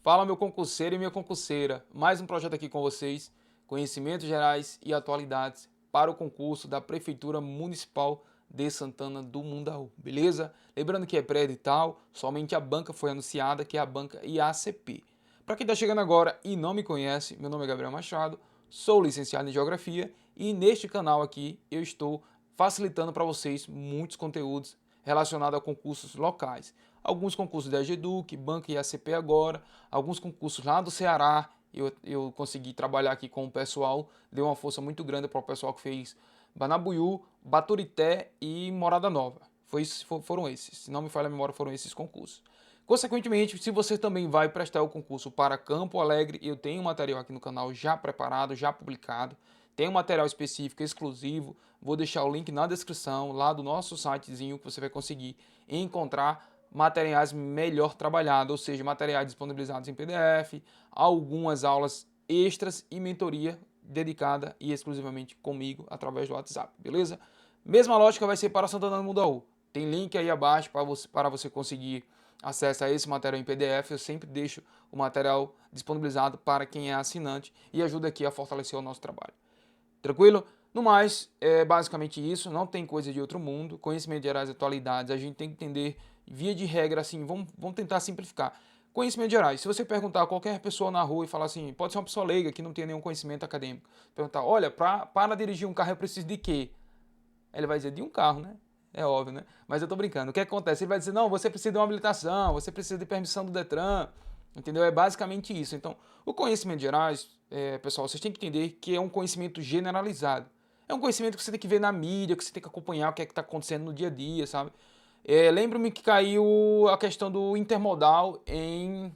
Fala, meu concurseiro e minha concurseira, mais um projeto aqui com vocês, conhecimentos gerais e atualidades para o concurso da Prefeitura Municipal de Santana do Mundaú, beleza? Lembrando que é pré-edital, somente a banca foi anunciada, que é a banca IACP. Para quem está chegando agora e não me conhece, meu nome é Gabriel Machado, sou licenciado em Geografia e neste canal aqui eu estou facilitando para vocês muitos conteúdos relacionados a concursos locais. Alguns concursos da EGEDUC, Banca IACP agora, alguns concursos lá do Ceará, eu consegui trabalhar aqui com o pessoal, deu uma força muito grande para o pessoal que fez Banabuiú, Baturité e Morada Nova. Foram esses, se não me falha a memória, foram esses concursos. Consequentemente, se você também vai prestar o concurso para Campo Alegre, eu tenho um material aqui no canal já preparado, já publicado. Tem um material específico, exclusivo. Vou deixar o link na descrição, lá do nosso sitezinho, que você vai conseguir encontrar materiais melhor trabalhados, ou seja, materiais disponibilizados em PDF, algumas aulas extras e mentoria dedicada e exclusivamente comigo através do WhatsApp, beleza? Mesma lógica vai ser para Santana do Mundaú. Tem link aí abaixo para você conseguir acesso a esse material em PDF. Eu sempre deixo o material disponibilizado para quem é assinante e ajuda aqui a fortalecer o nosso trabalho. Tranquilo? No mais, é basicamente isso, não tem coisa de outro mundo. Conhecimento gerais e atualidades, a gente tem que entender, via de regra, assim, vamos tentar simplificar. Conhecimento gerais, se você perguntar a qualquer pessoa na rua e falar assim, pode ser uma pessoa leiga que não tem nenhum conhecimento acadêmico, perguntar, olha, para dirigir um carro eu preciso de quê? Ele vai dizer, de um carro, né? É óbvio, né? Mas eu tô brincando. O que acontece? Ele vai dizer, não, você precisa de uma habilitação, você precisa de permissão do Detran, entendeu? É basicamente isso. Então, o conhecimento gerais, pessoal, vocês têm que entender que é um conhecimento generalizado. É um conhecimento que você tem que ver na mídia, que você tem que acompanhar o que é que está acontecendo no dia a dia, sabe? Lembro-me que caiu a questão do intermodal em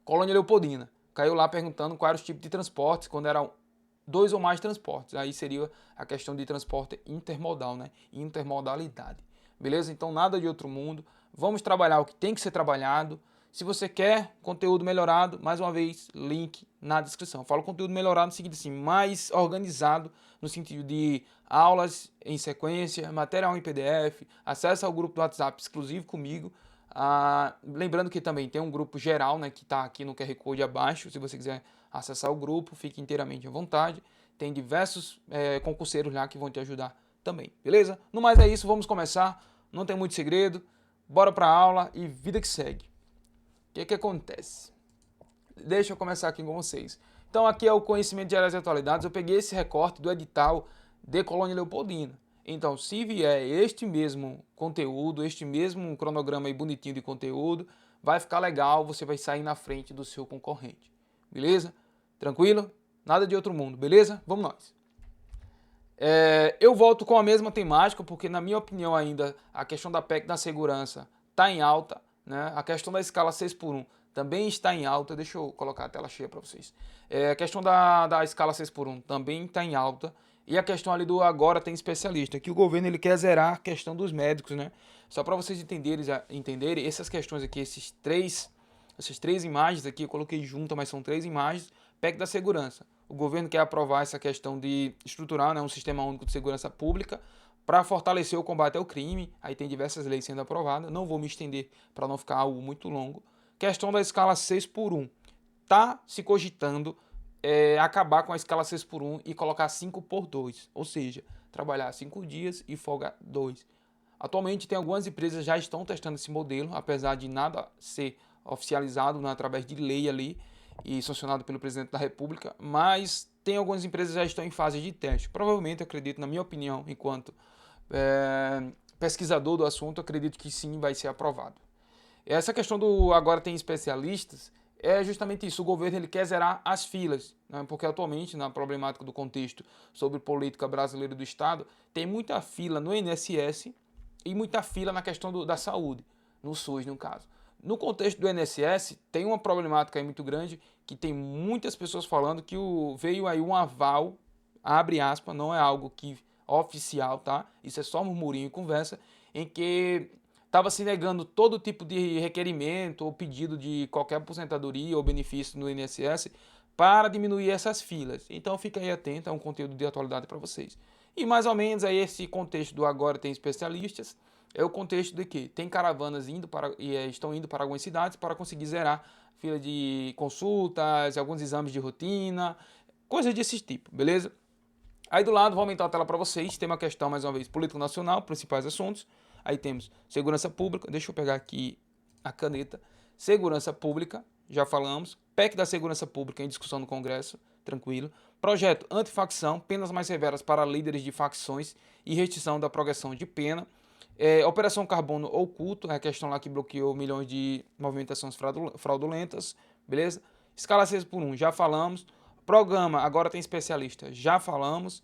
Colônia Leopoldina. Caiu lá perguntando quais eram os tipos de transportes, quando eram dois ou mais transportes. Aí seria a questão de transporte intermodal, né? Intermodalidade. Beleza? Então nada de outro mundo. Vamos trabalhar o que tem que ser trabalhado. Se você quer conteúdo melhorado, mais uma vez, link na descrição. Falo conteúdo melhorado no sentido assim, mais organizado, no sentido de aulas em sequência, material em PDF, acesso ao grupo do WhatsApp exclusivo comigo. Lembrando que também tem um grupo geral, né, que está aqui no QR Code abaixo. Se você quiser acessar o grupo, fique inteiramente à vontade. Tem diversos concurseiros lá que vão te ajudar também, beleza? No mais é isso, vamos começar. Não tem muito segredo. Bora para a aula e vida que segue. O que acontece? Deixa eu começar aqui com vocês. Então aqui é o conhecimento de áreas e atualidades. Eu peguei esse recorte do edital de Colônia Leopoldina. Então, se vier este mesmo conteúdo, este mesmo cronograma aí bonitinho de conteúdo, vai ficar legal, você vai sair na frente do seu concorrente. Beleza? Tranquilo? Nada de outro mundo, beleza? Vamos nós. Eu volto com a mesma temática, porque na minha opinião ainda, a questão da PEC da segurança está em alta, né? A questão da escala 6x1 também está em alta. Deixa eu colocar a tela cheia para vocês. A questão da escala 6x1 também está em alta. E a questão ali do agora tem especialista, que o governo ele quer zerar a questão dos médicos, né? Só para vocês entenderem essas questões aqui, essas três imagens aqui, eu coloquei junto, mas são três imagens. PEC da segurança. O governo quer aprovar essa questão de estruturar, né, um sistema único de segurança pública para fortalecer o combate ao crime. Aí tem diversas leis sendo aprovadas. Não vou me estender para não ficar algo muito longo. Questão da escala 6x1. Está se cogitando acabar com a escala 6x1 e colocar 5x2. Ou seja, trabalhar 5 dias e folga 2. Atualmente tem algumas empresas que já estão testando esse modelo, apesar de nada ser oficializado, né, através de lei ali e sancionado pelo presidente da República, mas tem algumas empresas que já estão em fase de teste. Provavelmente, acredito, na minha opinião, enquanto pesquisador do assunto, acredito que sim, vai ser aprovado. Essa questão do agora tem especialistas é justamente isso. O governo ele quer zerar as filas, né? Porque atualmente, na problemática do contexto sobre política brasileira do Estado, tem muita fila no INSS e muita fila na questão da saúde, no SUS, no caso. No contexto do INSS, tem uma problemática aí muito grande, que tem muitas pessoas falando que veio aí um aval, abre aspas, não é algo que oficial, tá? Isso é só murmurinho e conversa, em que estava se negando todo tipo de requerimento ou pedido de qualquer aposentadoria ou benefício no INSS para diminuir essas filas. Então fica aí atento, é um conteúdo de atualidade para vocês. E mais ou menos aí esse contexto do agora tem especialistas, é o contexto de que tem caravanas estão indo para algumas cidades para conseguir zerar fila de consultas, alguns exames de rotina, coisas desse tipo, beleza? Aí do lado, vou aumentar a tela para vocês, tem uma questão, mais uma vez, político nacional, principais assuntos. Aí temos segurança pública, deixa eu pegar aqui a caneta. Segurança pública, já falamos. PEC da segurança pública em discussão no Congresso, tranquilo. Projeto antifacção, penas mais severas para líderes de facções e restrição da progressão de pena. Operação Carbono Oculto, é a questão lá que bloqueou milhões de movimentações fraudulentas, beleza? Escala 6x1, já falamos. Programa, agora tem especialista, já falamos.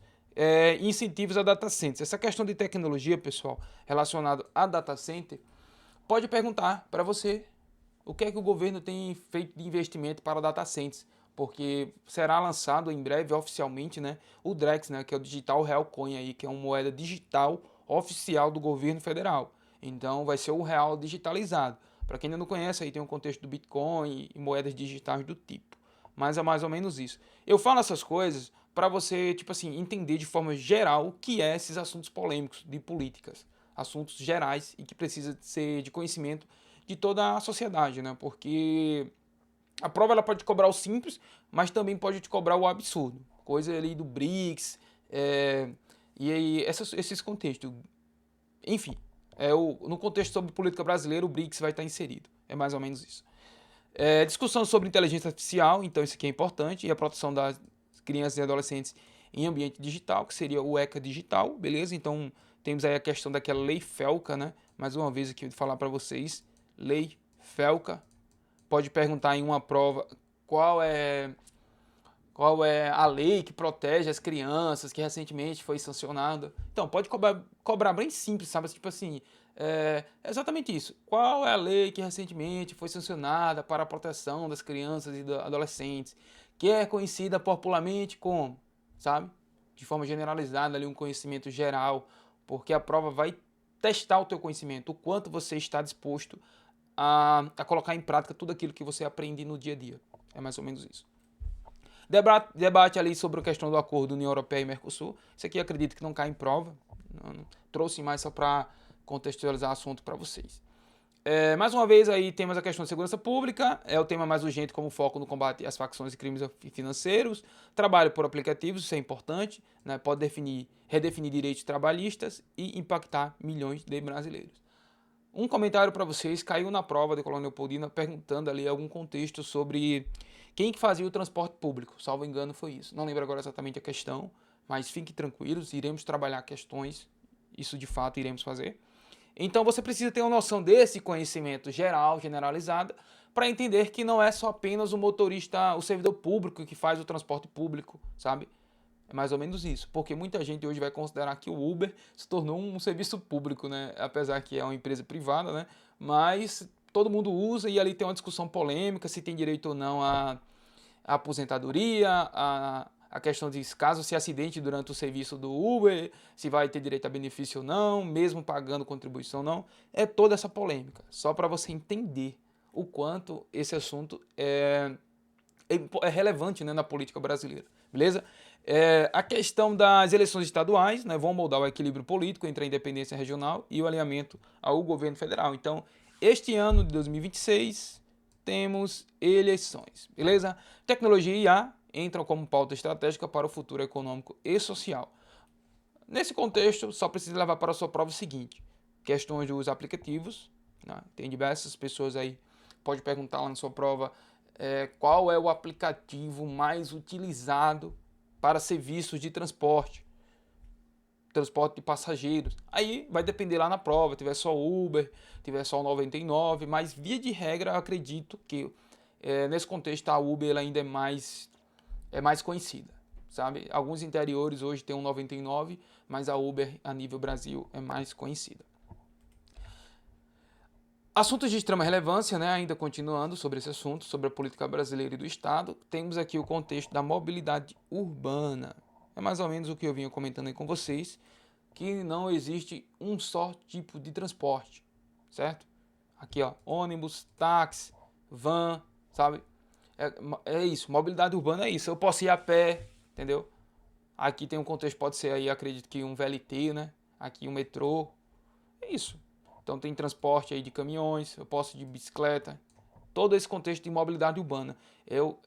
Incentivos a data centers. Essa questão de tecnologia, pessoal, relacionado a data center, pode perguntar para você o que é que o governo tem feito de investimento para data centers, porque será lançado em breve oficialmente, né, o Drex, né, que é o Digital Real Coin aí, que é uma moeda digital oficial do governo federal. Então vai ser o real digitalizado. Para quem ainda não conhece, aí tem um contexto do Bitcoin e moedas digitais do tipo. Mas é mais ou menos isso. Eu falo essas coisas para você, tipo assim, entender de forma geral o que é esses assuntos polêmicos de políticas, assuntos gerais e que precisa ser de conhecimento de toda a sociedade, né? Porque a prova ela pode te cobrar o simples, mas também pode te cobrar o absurdo. Coisa ali do BRICS, e aí esses contextos. Enfim, no contexto sobre política brasileira, o BRICS vai estar inserido. É mais ou menos isso. Discussão sobre inteligência artificial, então isso aqui é importante, e a proteção das crianças e adolescentes em ambiente digital, que seria o ECA digital, beleza? Então temos aí a questão daquela lei FELCA, né? Mais uma vez aqui eu vou falar para vocês, lei FELCA. Pode perguntar em uma prova qual é a lei que protege as crianças, que recentemente foi sancionada. Então, pode cobrar bem simples, sabe? Tipo assim, exatamente isso. Qual é a lei que recentemente foi sancionada para a proteção das crianças e adolescentes, que é conhecida popularmente como, sabe? De forma generalizada, ali um conhecimento geral, porque a prova vai testar o teu conhecimento, o quanto você está disposto a colocar em prática tudo aquilo que você aprende no dia a dia. É mais ou menos isso. Debate ali sobre a questão do acordo União Europeia e Mercosul. Isso aqui eu acredito que não cai em prova. Não trouxe mais só para contextualizar o assunto para vocês. Mais uma vez aí temos a questão de segurança pública, é o tema mais urgente como foco no combate às facções e crimes financeiros, trabalho por aplicativos, isso é importante, né? Pode redefinir direitos trabalhistas e impactar milhões de brasileiros. Um comentário para vocês, caiu na prova de Colônia Leopoldina perguntando ali algum contexto sobre quem que fazia o transporte público, salvo engano foi isso. Não lembro agora exatamente a questão, mas fiquem tranquilos, iremos trabalhar questões, isso de fato iremos fazer. Então você precisa ter uma noção desse conhecimento geral, generalizado, para entender que não é só apenas o motorista, o servidor público que faz o transporte público, sabe? É mais ou menos isso, porque muita gente hoje vai considerar que o Uber se tornou um serviço público, né? Apesar que é uma empresa privada, né? Mas todo mundo usa e ali tem uma discussão polêmica se tem direito ou não à aposentadoria, a questão de caso se acidente durante o serviço do Uber, se vai ter direito a benefício ou não, mesmo pagando contribuição ou não. É toda essa polêmica, só para você entender o quanto esse assunto é relevante, né, na política brasileira, beleza? A questão das eleições estaduais, né, vão moldar o equilíbrio político entre a independência regional e o alinhamento ao governo federal. Então, este ano de 2026, temos eleições, beleza? Tecnologia e IA entram como pauta estratégica para o futuro econômico e social. Nesse contexto, só precisa levar para a sua prova o seguinte, questões dos aplicativos, né? Tem diversas pessoas aí, pode perguntar lá na sua prova qual é o aplicativo mais utilizado para serviços de transporte de passageiros. Aí vai depender lá na prova, tiver só Uber, tiver só o 99, mas via de regra eu acredito que nesse contexto a Uber ela ainda é mais conhecida, sabe? Alguns interiores hoje tem um 99, mas a Uber a nível Brasil é mais conhecida. Assuntos de extrema relevância, né? Ainda continuando sobre esse assunto, sobre a política brasileira e do Estado, temos aqui o contexto da mobilidade urbana. É mais ou menos o que eu vinha comentando aí com vocês, que não existe um só tipo de transporte, certo? Aqui, ó, ônibus, táxi, van, sabe? É isso, mobilidade urbana é isso. Eu posso ir a pé, entendeu? Aqui tem um contexto, pode ser aí, acredito que um VLT, né? Aqui um metrô, é isso. Então tem transporte aí de caminhões, eu posso ir de bicicleta. Todo esse contexto de mobilidade urbana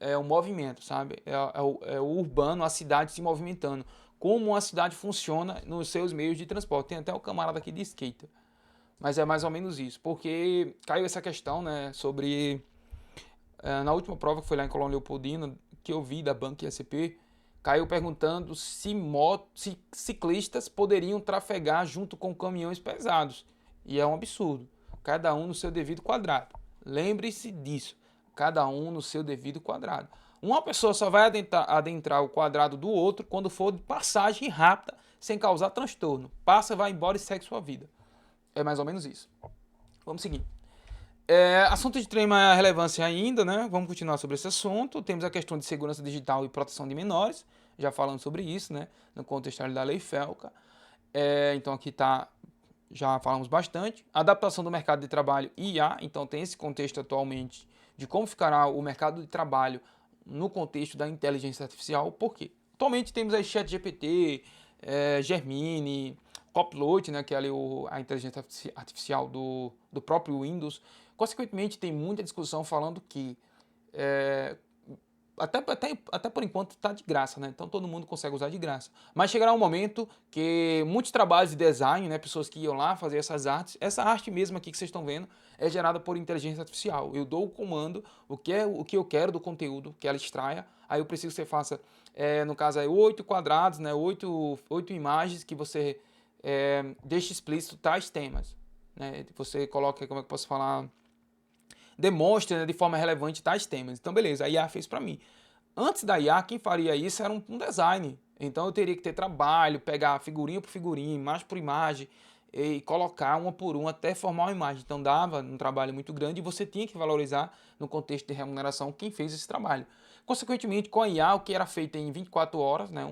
é o movimento, sabe? É o urbano, a cidade se movimentando. Como uma cidade funciona nos seus meios de transporte. Tem até o camarada aqui de skate. Mas é mais ou menos isso. Porque caiu essa questão, né, sobre... na última prova que foi lá em Colônia Leopoldina, que eu vi da Banca IACP, caiu perguntando se ciclistas poderiam trafegar junto com caminhões pesados. E é um absurdo. Cada um no seu devido quadrado. Lembre-se disso. Cada um no seu devido quadrado. Uma pessoa só vai adentrar o quadrado do outro quando for de passagem rápida, sem causar transtorno. Passa, vai embora e segue sua vida. É mais ou menos isso. Vamos seguir. Assunto de extrema relevância ainda, né? Vamos continuar sobre esse assunto. Temos a questão de segurança digital e proteção de menores, já falando sobre isso, né? No contexto da Lei Felca. Então aqui já falamos bastante. Adaptação do mercado de trabalho e IA, então tem esse contexto atualmente de como ficará o mercado de trabalho no contexto da inteligência artificial. Por quê? Atualmente temos aí ChatGPT, Gemini, Copilot, né, que é ali a inteligência artificial do próprio Windows. Consequentemente, tem muita discussão falando que até por enquanto está de graça, né? Então todo mundo consegue usar de graça. Mas chegará um momento que muitos trabalhos de design, né, pessoas que iam lá fazer essas artes, essa arte mesmo aqui que vocês estão vendo, é gerada por inteligência artificial. Eu dou o comando, o que eu quero do conteúdo que ela extraia, aí eu preciso que você faça, no caso aí, 8 quadrados, né, 8 imagens que você deixe explícito tais temas. Né? Você coloca, como é que eu posso falar... demonstre, né, de forma relevante tais temas. Então, beleza, a IA fez para mim. Antes da IA, quem faria isso era um design. Então, eu teria que ter trabalho, pegar figurinha por figurinha, imagem por imagem, e colocar uma por uma até formar uma imagem. Então, dava um trabalho muito grande e você tinha que valorizar, no contexto de remuneração, quem fez esse trabalho. Consequentemente, com a IA, o que era feito em 24 horas, né,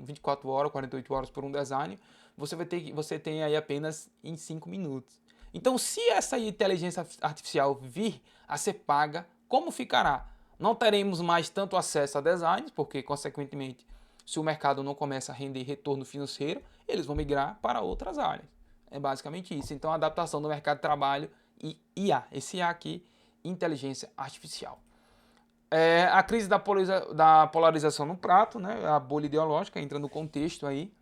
24 horas, 48 horas por um design, você tem aí apenas em 5 minutos. Então, se essa inteligência artificial vir a ser paga, como ficará? Não teremos mais tanto acesso a designs, porque, consequentemente, se o mercado não começa a render retorno financeiro, eles vão migrar para outras áreas. É basicamente isso. Então, a adaptação do mercado de trabalho e IA. Esse IA aqui, inteligência artificial. A crise da polarização no prato, né? A bolha ideológica entra no contexto aí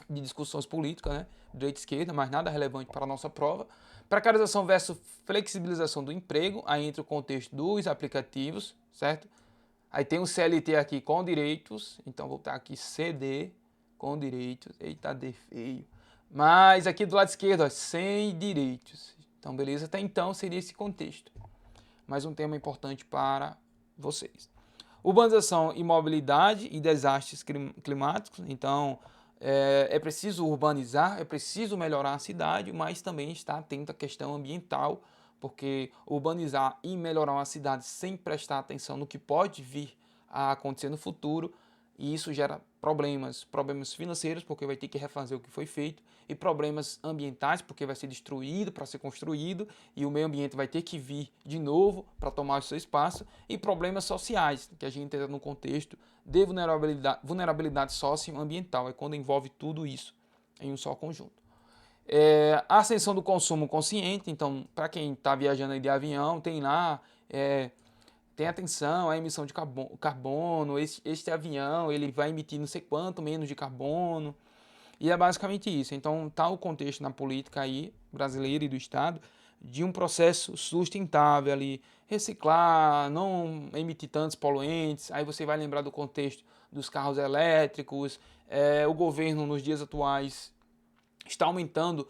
de discussões políticas, né? Direita e esquerda, mas nada relevante para a nossa prova. Precarização versus flexibilização do emprego, aí entra o contexto dos aplicativos, certo? Aí tem o CLT aqui com direitos, então vou botar aqui CD com direitos, eita, D feio. Mas aqui do lado esquerdo, ó, sem direitos. Então, beleza? Até então seria esse contexto. Mais um tema importante para vocês. Urbanização e mobilidade e desastres climáticos, então... É preciso urbanizar, é preciso melhorar a cidade, mas também estar atento à questão ambiental, porque urbanizar e melhorar uma cidade sem prestar atenção no que pode vir a acontecer no futuro, e isso gera problemas financeiros, porque vai ter que refazer o que foi feito, e problemas ambientais, porque vai ser destruído para ser construído, e o meio ambiente vai ter que vir de novo para tomar o seu espaço, e problemas sociais, que a gente entra no contexto de vulnerabilidade socioambiental, é quando envolve tudo isso em um só conjunto. A ascensão do consumo consciente, então, para quem está viajando aí de avião, tem lá... tem atenção à emissão de carbono, este avião ele vai emitir não sei quanto menos de carbono, e é basicamente isso. Então está o contexto na política aí, brasileira e do Estado, de um processo sustentável ali, reciclar, não emitir tantos poluentes, aí você vai lembrar do contexto dos carros elétricos, o governo nos dias atuais está aumentando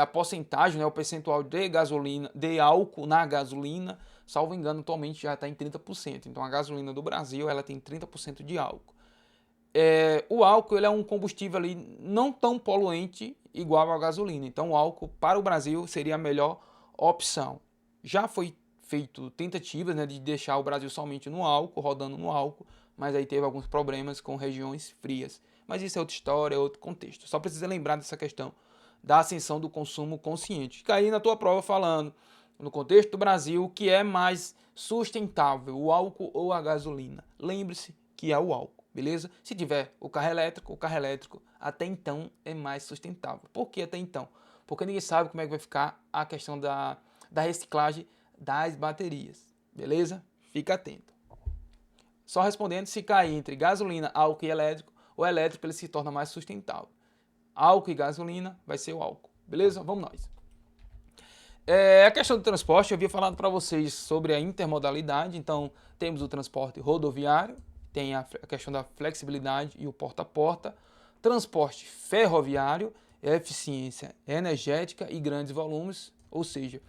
a porcentagem, né, o percentual de gasolina, de álcool na gasolina, salvo engano, atualmente já está em 30%. Então a gasolina do Brasil ela tem 30% de álcool. O álcool ele é um combustível ali não tão poluente igual à gasolina. Então o álcool para o Brasil seria a melhor opção. Já foi feito tentativas, né, de deixar o Brasil somente no álcool, rodando no álcool, mas aí teve alguns problemas com regiões frias. Mas isso é outra história, é outro contexto. Só precisa lembrar dessa questão da ascensão do consumo consciente. Fica aí na tua prova falando, no contexto do Brasil, o que é mais sustentável, o álcool ou a gasolina. Lembre-se que é o álcool, beleza? Se tiver o carro elétrico até então é mais sustentável. Por que até então? porque ninguém sabe como é que vai ficar a questão da reciclagem das baterias, beleza? Fica atento. Só respondendo, se cair entre gasolina, álcool e elétrico, o elétrico ele se torna mais sustentável. Álcool e gasolina vai ser o álcool, beleza? Vamos nós. A questão do transporte, eu havia falado para vocês sobre a intermodalidade, então temos o transporte rodoviário, tem a questão da flexibilidade e o porta a porta, transporte ferroviário, eficiência energética e grandes volumes, ou seja,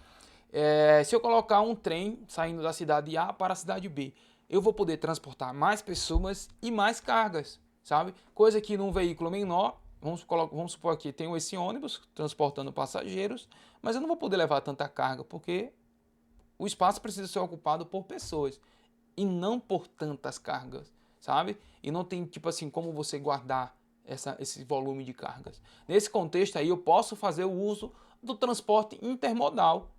se eu colocar um trem saindo da cidade A para a cidade B, eu vou poder transportar mais pessoas e mais cargas, sabe? Coisa que num veículo menor, vamos supor que tenho esse ônibus transportando passageiros, mas eu não vou poder levar tanta carga, porque o espaço precisa ser ocupado por pessoas e não por tantas cargas, sabe? E não tem, tipo assim, como você guardar esse volume de cargas. Nesse contexto aí, eu posso fazer o uso do transporte intermodal.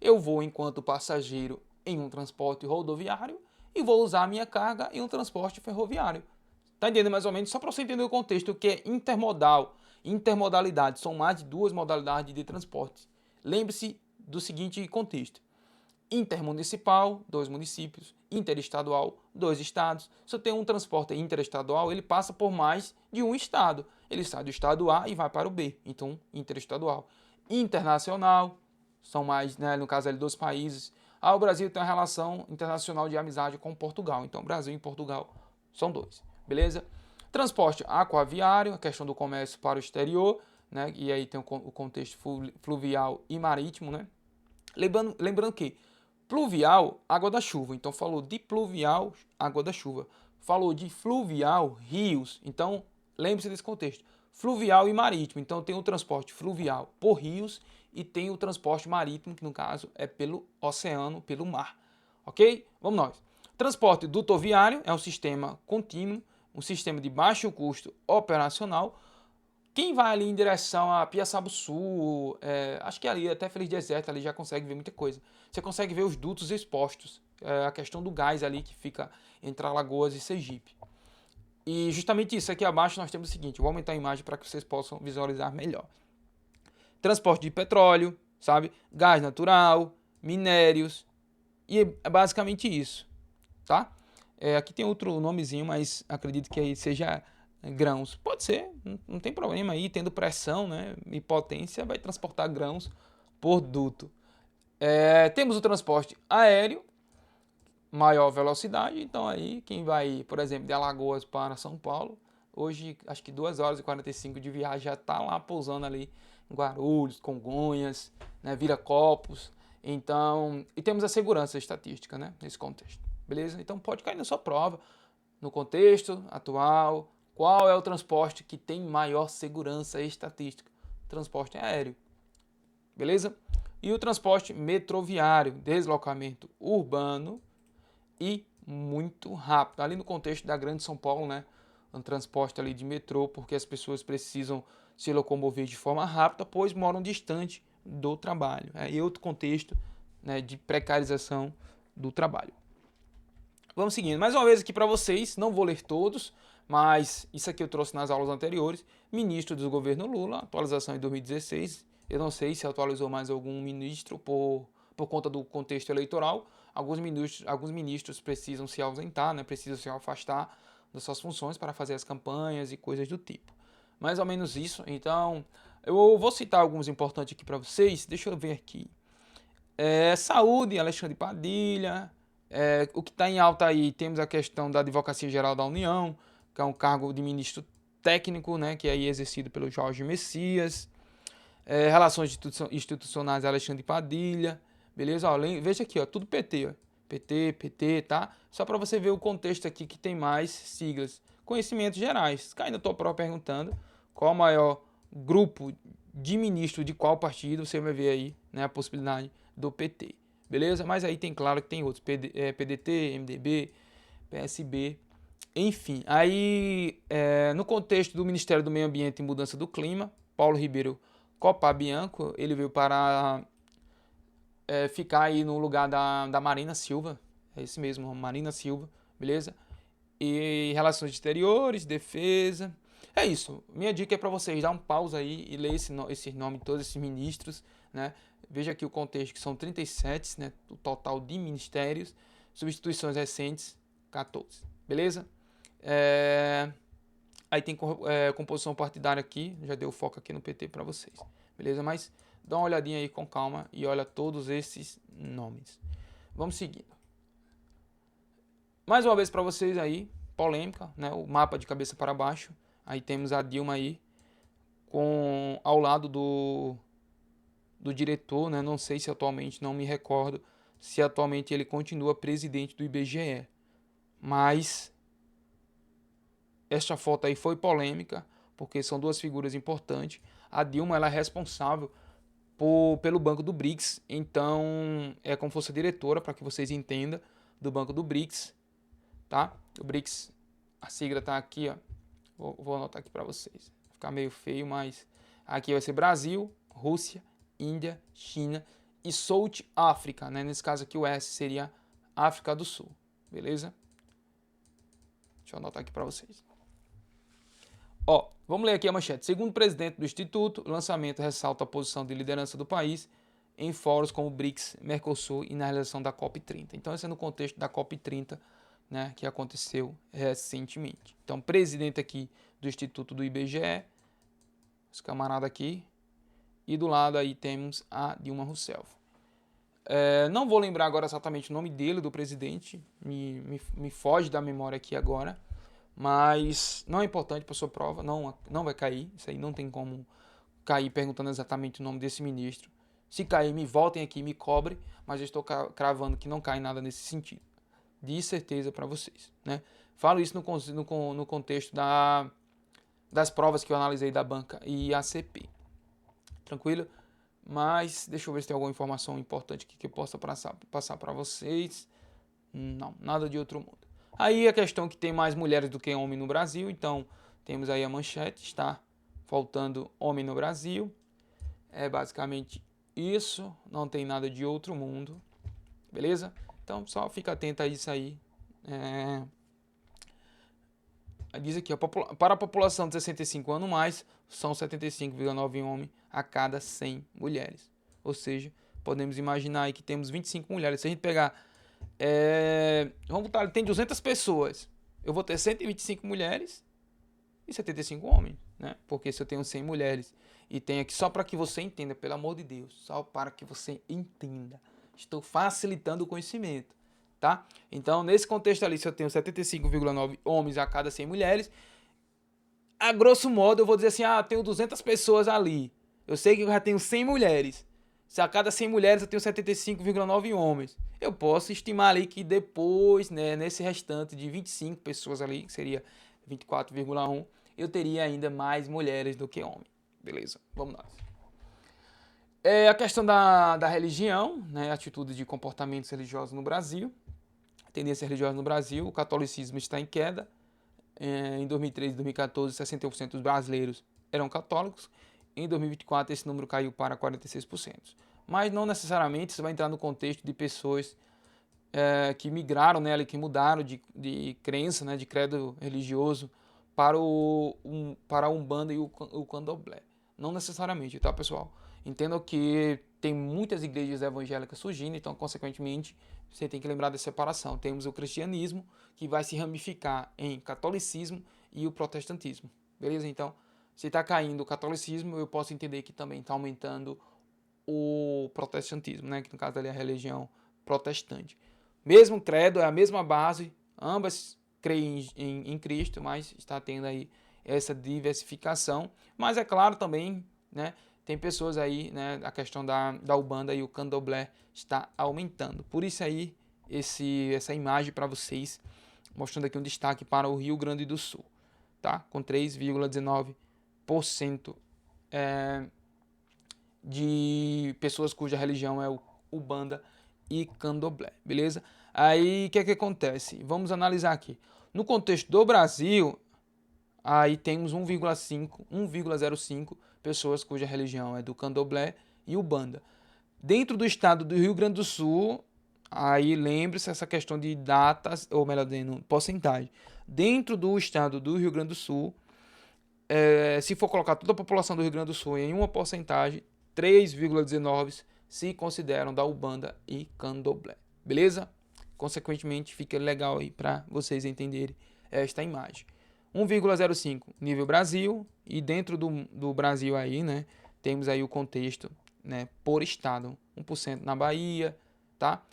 Eu vou enquanto passageiro em um transporte rodoviário e vou usar a minha carga em um transporte ferroviário. Tá entendendo mais ou menos? Só para você entender o contexto, o que é intermodal. Intermodalidade são mais de duas modalidades de transporte. Lembre-se do seguinte contexto: intermunicipal, 2 municípios; interestadual, 2 estados. Se eu tenho um transporte interestadual, ele passa por mais de um estado. Ele sai do estado A e vai para o B, então interestadual. Internacional, são mais, né, no caso ali, 2 países. O Brasil tem uma relação internacional de amizade com Portugal, então Brasil e Portugal são 2. Beleza? Transporte aquaviário, a questão do comércio para o exterior, né? E aí tem o contexto fluvial e marítimo, né? Lembrando que pluvial, água da chuva. Então falou de pluvial, água da chuva. Falou de fluvial, rios. Então lembre-se desse contexto. Fluvial e marítimo. Então tem o transporte fluvial por rios e tem o transporte marítimo, que no caso é pelo oceano, pelo mar. Ok? Vamos nós. Transporte dutoviário é um sistema contínuo, um sistema de baixo custo operacional. Quem vai ali em direção a Piaçabuçu, acho que ali até Feliz Deserto ali já consegue ver muita coisa. Você consegue ver os dutos expostos, a questão do gás ali que fica entre Alagoas e Sergipe. E justamente isso, aqui abaixo nós temos o seguinte, vou aumentar a imagem para que vocês possam visualizar melhor. Transporte de petróleo, sabe? Gás natural, minérios, e é basicamente isso, tá? Aqui tem outro nomezinho, mas acredito que aí seja grãos. Pode ser, não tem problema aí, tendo pressão, né, e potência, vai transportar grãos por duto. Temos o transporte aéreo, maior velocidade, então aí quem vai, por exemplo, de Alagoas para São Paulo, hoje acho que 2 horas e 45 de viagem já está lá pousando ali em Guarulhos, Congonhas, né, Viracopos. Então, e temos a segurança estatística, né, nesse contexto. Beleza? Então pode cair na sua prova, no contexto atual, qual é o transporte que tem maior segurança estatística? Transporte aéreo. Beleza? E o transporte metroviário, deslocamento urbano e muito rápido. Ali no contexto da Grande São Paulo, né? Um transporte ali de metrô, porque as pessoas precisam se locomover de forma rápida, pois moram distante do trabalho. E outro contexto, né, de precarização do trabalho. Vamos seguindo. Mais uma vez aqui para vocês, não vou ler todos, mas isso aqui eu trouxe nas aulas anteriores. Ministro do governo Lula, atualização em 2016. Eu não sei se atualizou mais algum ministro por conta do contexto eleitoral. Alguns ministros precisam se ausentar, né? Precisam se afastar das suas funções para fazer as campanhas e coisas do tipo. Mais ou menos isso. Então, eu vou citar alguns importantes aqui para vocês. Deixa eu ver aqui. Saúde, Alexandre Padilha. O que está em alta aí, temos a questão da Advocacia Geral da União, que é um cargo de ministro técnico, né, que é aí exercido pelo Jorge Messias. Relações institucionais, Alexandre Padilha. Beleza? Ó, veja aqui, ó, tudo PT. Ó. PT, tá? Só para você ver o contexto aqui que tem mais siglas. Conhecimentos gerais. Ainda estou perguntando qual o maior grupo de ministro de qual partido, você vai ver aí, né, a possibilidade do PT. Beleza? Mas aí tem, claro, que tem outros. PDT, MDB, PSB, enfim. Aí, no contexto do Ministério do Meio Ambiente e Mudança do Clima, Paulo Ribeiro Copabianco, ele veio para ficar aí no lugar da Marina Silva. É esse mesmo, Marina Silva, beleza? E relações exteriores, defesa. É isso. Minha dica é para vocês dar um pause aí e ler esse nome de todos esses ministros, né? Veja aqui o contexto, que são 37, né? O total de ministérios. Substituições recentes, 14. Beleza? Aí tem composição partidária aqui. Já dei o foco aqui no PT para vocês. Beleza? Mas dá uma olhadinha aí com calma e olha todos esses nomes. Vamos seguindo. Mais uma vez para vocês aí, polêmica, né? O mapa de cabeça para baixo. Aí temos a Dilma aí, ao lado do diretor, né? Não sei se atualmente, não me recordo, se atualmente ele continua presidente do IBGE. Mas esta foto aí foi polêmica, porque são duas figuras importantes. A Dilma, ela é responsável pelo Banco do BRICS, então é como se fosse a diretora, para que vocês entendam, do Banco do BRICS, tá? O BRICS, a sigla tá aqui, ó. Vou anotar aqui para vocês. Vai ficar meio feio, mas aqui vai ser Brasil, Rússia, Índia, China e South África, né? Nesse caso aqui o S seria África do Sul, beleza? Deixa eu anotar aqui para vocês. Ó, vamos ler aqui a manchete. Segundo o presidente do Instituto, o lançamento ressalta a posição de liderança do país em fóruns como BRICS, Mercosul e na realização da COP30. Então, esse é no contexto da COP30, né, que aconteceu recentemente. Então, presidente aqui do Instituto do IBGE, esse camarada aqui, e do lado aí temos a Dilma Rousseff. Não vou lembrar agora exatamente o nome dele, do presidente, me foge da memória aqui agora, mas não é importante para sua prova, não vai cair, isso aí não tem como cair perguntando exatamente o nome desse ministro. Se cair, me voltem aqui, me cobre, mas eu estou cravando que não cai nada nesse sentido. De certeza para vocês, né? Falo isso no contexto das provas que eu analisei da banca e ACP. Tranquilo? Mas deixa eu ver se tem alguma informação importante aqui que eu possa passar para vocês. Não, nada de outro mundo. Aí a questão que tem mais mulheres do que homens no Brasil, então temos aí a manchete, está faltando homem no Brasil. É basicamente isso, não tem nada de outro mundo, beleza? Então só fica atento a isso aí. Diz aqui, ó, para a população de 65 anos mais, são 75,9 homens a cada 100 mulheres. Ou seja, podemos imaginar aí que temos 25 mulheres. Se a gente pegar, vamos botar, tem 200 pessoas, eu vou ter 125 mulheres e 75 homens, né? Porque se eu tenho 100 mulheres e tenho aqui, só para que você entenda, pelo amor de Deus, só para que você entenda, estou facilitando o conhecimento. Tá? Então, nesse contexto ali, se eu tenho 75,9 homens a cada 100 mulheres, a grosso modo eu vou dizer assim, tenho 200 pessoas ali. Eu sei que eu já tenho 100 mulheres. Se a cada 100 mulheres eu tenho 75,9 homens. Eu posso estimar ali que depois, né, nesse restante de 25 pessoas ali, que seria 24,1, eu teria ainda mais mulheres do que homens. Beleza, vamos lá. A questão da religião, né, atitude de comportamentos religiosos no Brasil. Tendência religiosa no Brasil, o catolicismo está em queda. Em 2013 e 2014, 61% dos brasileiros eram católicos. Em 2024, esse número caiu para 46%. Mas não necessariamente isso vai entrar no contexto de pessoas que migraram, né, que mudaram de crença, né, de credo religioso para a Umbanda e o Candomblé. Não necessariamente, tá, pessoal? Entendam que tem muitas igrejas evangélicas surgindo, então, consequentemente, você tem que lembrar da separação. Temos o cristianismo, que vai se ramificar em catolicismo e o protestantismo. Beleza? Então, se está caindo o catolicismo, eu posso entender que também está aumentando o protestantismo, né? Que no caso ali é a religião protestante. Mesmo credo, é a mesma base, ambas creem em Cristo, mas está tendo aí essa diversificação. Mas é claro também, né? Tem pessoas aí, né, a questão da Umbanda e o Candomblé está aumentando. Por isso aí, essa imagem para vocês, mostrando aqui um destaque para o Rio Grande do Sul, tá? Com 3,19% de pessoas cuja religião é o Umbanda e Candomblé, beleza? Aí, o que é que acontece? Vamos analisar aqui. No contexto do Brasil, aí temos 1,05 pessoas cuja religião é do Candomblé e Umbanda. Dentro do estado do Rio Grande do Sul, aí lembre-se essa questão de datas, ou melhor dizendo, porcentagem. Dentro do estado do Rio Grande do Sul, se for colocar toda a população do Rio Grande do Sul em uma porcentagem, 3,19 se consideram da Umbanda e Candomblé. Beleza? Consequentemente, fica legal aí para vocês entenderem esta imagem. 1,05 nível Brasil, e dentro do Brasil aí, né, temos aí o contexto, né, por estado. 1% na Bahia, tá?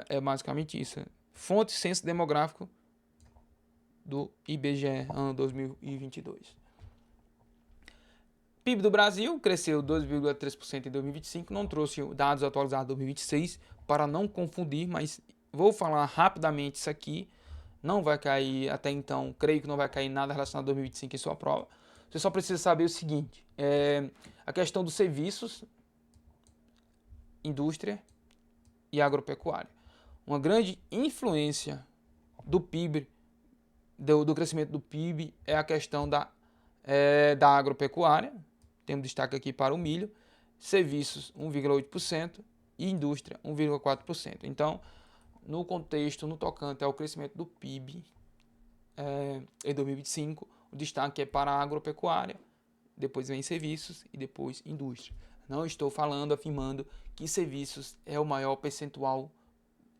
É basicamente isso. Fonte Censo Demográfico do IBGE, ano 2022. PIB do Brasil cresceu 2,3% em 2025, não trouxe dados atualizados de 2026 para não confundir, mas vou falar rapidamente isso aqui. Não vai cair, até então, creio que não vai cair nada relacionado a 2025 em sua prova. Você só precisa saber o seguinte, a questão dos serviços, indústria e agropecuária. Uma grande influência do PIB, do crescimento do PIB, é a questão da agropecuária. Temos destaque aqui para o milho, serviços 1,8% e indústria 1,4%. Então, no contexto, no tocante ao crescimento do PIB em 2025, o destaque é para a agropecuária, depois vem serviços e depois indústria. Não estou afirmando que serviços é o maior percentual,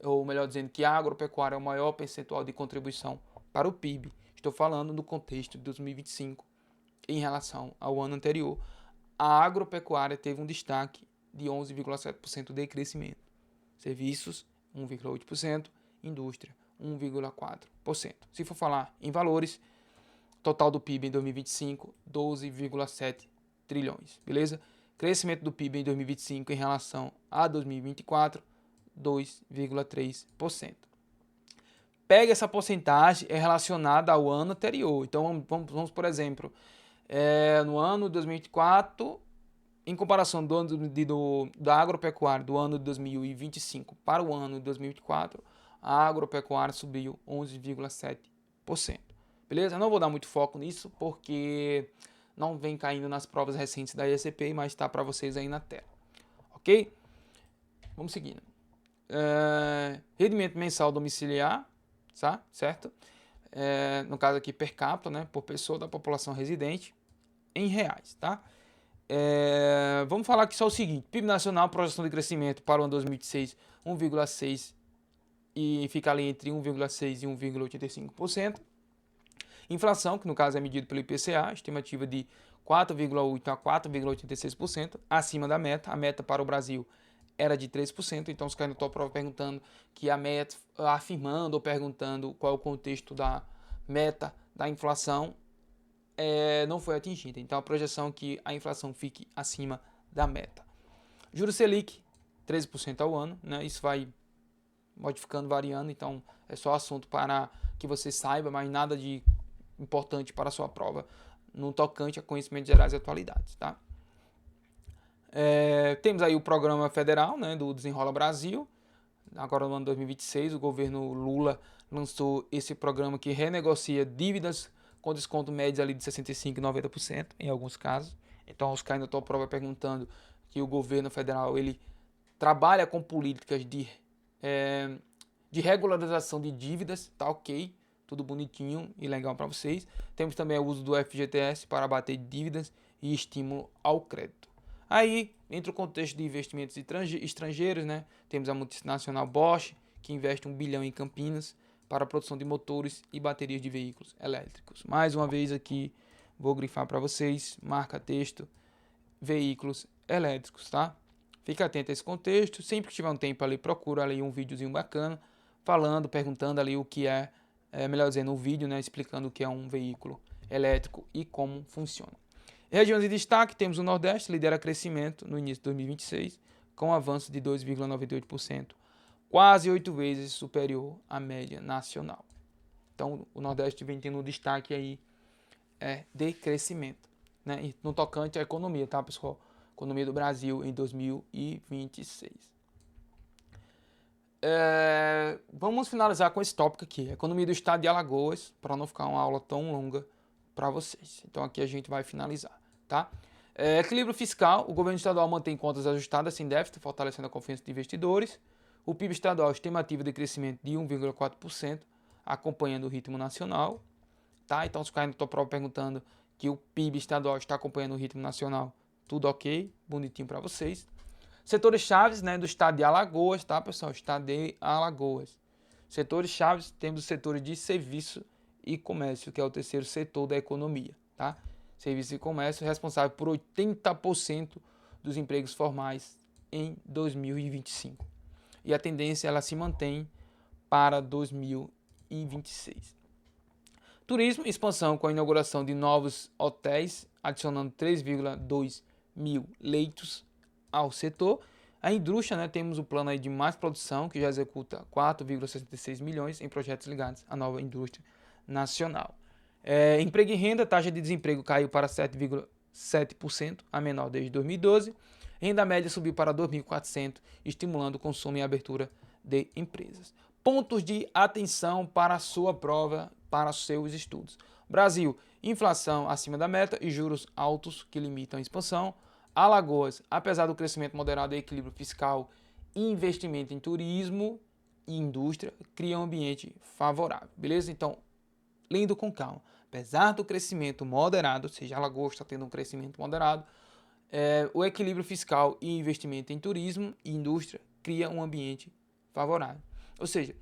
ou melhor dizendo, que a agropecuária é o maior percentual de contribuição para o PIB. Estou falando do contexto de 2025 em relação ao ano anterior. A agropecuária teve um destaque de 11,7% de crescimento. Serviços, 1,8%. Indústria, 1,4%. Se for falar em valores, total do PIB em 2025, 12,7 trilhões. Beleza? Crescimento do PIB em 2025 em relação a 2024, 2,3%. Pega essa porcentagem relacionada ao ano anterior. Então, vamos por exemplo, no ano de 2024, em comparação do ano da agropecuária do ano de 2025 para o ano de 2024, a agropecuária subiu 11,7%. Beleza? Não vou dar muito foco nisso, porque não vem caindo nas provas recentes da ECP, mas está para vocês aí na tela. Ok? Vamos seguindo. Rendimento mensal domiciliar, tá? Certo? No caso aqui per capita, né, por pessoa da população residente, em reais, tá? Vamos falar aqui só o seguinte: PIB nacional, projeção de crescimento para o ano 2026, 1,6 e fica ali entre 1,6 e 1,85%. Inflação, que no caso é medido pelo IPCA, estimativa de 4,8 a 4,86%, acima da meta. A meta para o Brasil era de 3%, então os caras estão perguntando que a meta, afirmando ou perguntando qual é o contexto da meta da inflação, não foi atingida. Então a projeção é que a inflação fique acima da meta. Juros Selic, 13% ao ano, né? Isso vai modificando, variando, então é só assunto para que você saiba, mas nada de importante para a sua prova no tocante a conhecimentos gerais e atualidades, tá? Temos aí o programa federal, né, do Desenrola Brasil. Agora no ano 2026, o governo Lula lançou esse programa que renegocia dívidas com desconto médio ali de 65% e 90% em alguns casos. Então os caras ainda estão prova perguntando que o governo federal ele trabalha com políticas de regularização de dívidas, tá ok, tudo bonitinho e legal para vocês. Temos também o uso do FGTS para abater dívidas e estímulo ao crédito. Aí, entre o contexto de investimentos estrangeiros, né, temos a multinacional Bosch, que investe 1 bilhão em Campinas para a produção de motores e baterias de veículos elétricos. Mais uma vez aqui, vou grifar para vocês, marca texto, veículos elétricos, tá? Fica atento a esse contexto, sempre que tiver um tempo ali, procura ali um videozinho bacana, falando, perguntando ali o que melhor dizendo, um vídeo, né, explicando o que é um veículo elétrico e como funciona. Regiões de destaque, temos o Nordeste, lidera crescimento no início de 2026, com um avanço de 2,98%, quase 8 vezes superior à média nacional. Então, o Nordeste vem tendo um destaque aí de crescimento, né? E no tocante à economia, tá, pessoal? Economia do Brasil em 2026. Vamos finalizar com esse tópico aqui, economia do estado de Alagoas, para não ficar uma aula tão longa para vocês. Então aqui a gente vai finalizar, tá? Equilíbrio fiscal, o governo estadual mantém contas ajustadas sem déficit, fortalecendo a confiança de investidores. O PIB estadual, estimativa de crescimento de 1,4%, acompanhando o ritmo nacional. tá? Então, se cair na tua prova perguntando que o PIB estadual está acompanhando o ritmo nacional, tudo ok, bonitinho para vocês. Setores chaves, né, do estado de Alagoas, tá, pessoal? Estado de Alagoas. Setores chaves, temos os setores de serviço e comércio, que é o terceiro setor da economia, tá? Serviço e comércio responsável por 80% dos empregos formais em 2025. E a tendência ela se mantém para 2026. Turismo, expansão com a inauguração de novos hotéis, adicionando 3,2 mil leitos ao setor. A indústria, né, temos o plano aí de mais produção, que já executa 4,66 milhões em projetos ligados à nova indústria nacional. Emprego e renda, taxa de desemprego caiu para 7,7%, a menor desde 2012. Renda média subiu para 2.400, estimulando o consumo e a abertura de empresas. Pontos de atenção para a sua prova, para os seus estudos. Brasil, inflação acima da meta e juros altos que limitam a expansão. Alagoas, apesar do crescimento moderado e equilíbrio fiscal, investimento em turismo e indústria cria um ambiente favorável, beleza? Então, lendo com calma, apesar do crescimento moderado, ou seja, Alagoas está tendo um crescimento moderado, o equilíbrio fiscal e investimento em turismo e indústria cria um ambiente favorável. Ou seja,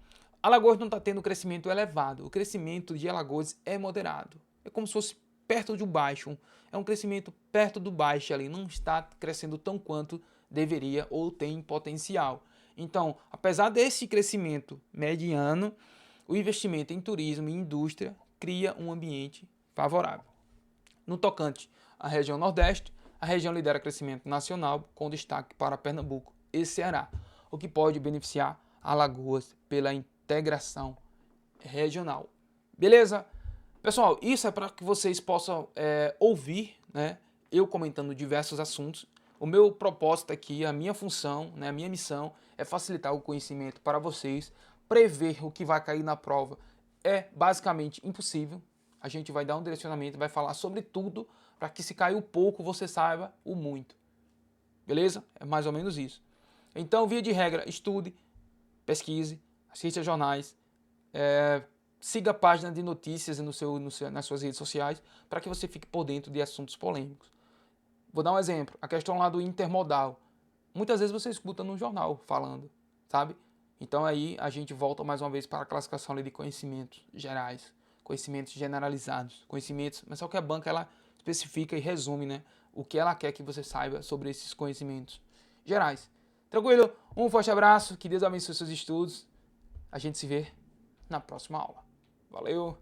Alagoas não está tendo crescimento elevado, o crescimento de Alagoas é moderado, é como se fosse perto de baixo, é um crescimento perto do baixo ali, não está crescendo tão quanto deveria ou tem potencial. Então, apesar desse crescimento mediano, o investimento em turismo e indústria cria um ambiente favorável. No tocante à região Nordeste, a região lidera crescimento nacional com destaque para Pernambuco e Ceará, o que pode beneficiar Alagoas pela integração regional. Beleza? Pessoal, isso é para que vocês possam ouvir, né, eu comentando diversos assuntos. O meu propósito aqui, a minha função, né, a minha missão é facilitar o conhecimento para vocês. Prever o que vai cair na prova é basicamente impossível. A gente vai dar um direcionamento, vai falar sobre tudo para que se cair o pouco você saiba o muito. Beleza? É mais ou menos isso. Então, via de regra, estude, pesquise, assista jornais, siga a página de notícias nas suas redes sociais para que você fique por dentro de assuntos polêmicos. Vou dar um exemplo, a questão lá do intermodal. Muitas vezes você escuta no jornal falando, sabe? Então aí a gente volta mais uma vez para a classificação ali de conhecimentos gerais, conhecimentos generalizados, conhecimentos, mas só que a banca ela especifica e resume, né, o que ela quer que você saiba sobre esses conhecimentos gerais. Tranquilo? Um forte abraço, que Deus abençoe seus estudos. A gente se vê na próxima aula. Valeu!